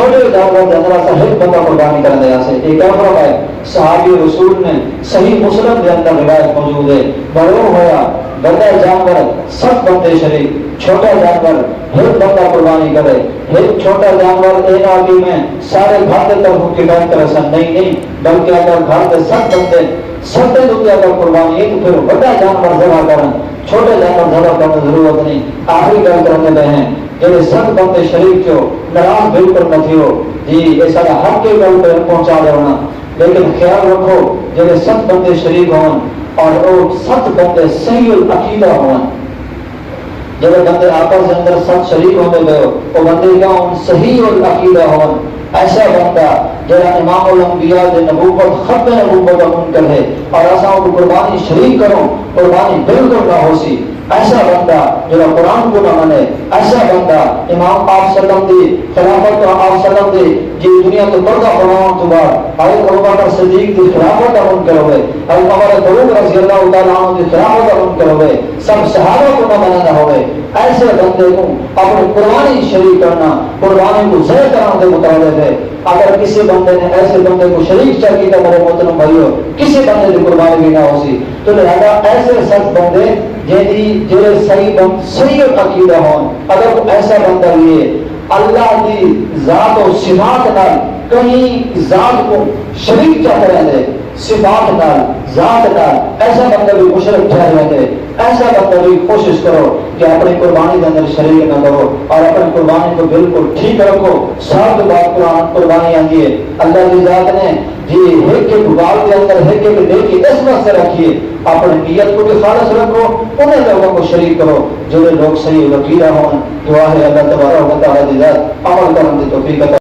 چھوٹے جانور کے اندر ایسا ایک بندہ قربانی کر دیا سے ایک اور ہے صحابی رسول نے صحیح مسلم کے اندر روایت موجود ہے بڑوں ہوا بڑا جانور سب بندے شریک چھوٹا جانور ایک بندہ قربانی کرے ایک چھوٹا جانور ایک آدمی میں سارے گھر کے طرف کی بات کرے سن نہیں بلکہ اگر گھر کے سب بندے سب دنیا کا قربانی ہے تو پھر بڑا جانور ذبح کریں چھوٹے جانور ذبح کرنے کی ضرورت نہیں آخری گل کرنے پہ ہیں جیسے سب بندے شریف چو ناراض بالکل نہ تھیو جی یہ سارا حق کے گل پہ پہنچا دینا لیکن خیال رکھو جیسے سب بندے شریک ہوں اور وہ سب بندے صحیح العقیدہ ہوں جب بندے آپس کے اندر سب شریک ہونے گئے وہ بندے کیا ہوں صحیح العقیدہ ہوں ایسا بندہ جہاں امام الانبیاء دے نبوت خط نبوت منکر ہے اور ایسا کو قربانی شریک کرو قربانی بالکل نہ ہو سی ایسا بندہ جو قرآن کو نہ مانے ایسا بندہ امام آپ سلم دی خلافت آپ سلم دی جی دنیا کو پردہ فرماؤں تو بعد حضرت ابوبکر صدیق دی خلافت کا منکر ہوئے حضرت عمر فاروق رضی اللہ تعالیٰ عنہ دی خلافت کا منکر ہوئے سب صحابہ کو نہ ماننا ہوئے ایسے بندے کو اپنے قربانی شریک کرنا قربانی کو ضائع کرنے کے مطابق ہے اگر کسی بندے نے ایسے بندے کو شریک چاہ کیا میرے محترم بھائیو کسی بندے کی قربانی بھی نہ ہو سی تو لہذا ایسے سخت بندے جہاں صحیح عقیدہ ہوں اگر وہ ایسا بندہ لیے اللہ کی ذات و صفات نال کہیں ذات کو شریک چاہ رہے تھے صفات نال ذات نال ایسا بندہ بھی مشرک ٹھہر رہے تھے ایسا بندہ بھی کوشش کرو کہ اپنی قربانی کے اندر شریک نہ کرو اور اپنی قربانی کو بالکل ٹھیک رکھو ساتھ بات قربانی آتی ہے اللہ کی ذات نے جی ایک ایک بال کے اندر ایک ایک نیکی اس وقت سے رکھیے اپنی نیت کو بھی خالص رکھو انہیں لوگوں کو شریک کرو جو لوگ صحیح وکیلہ ہوں دعا ہے اللہ تبارک و تعالی دی ذات عمل کرنے کی توفیق عطا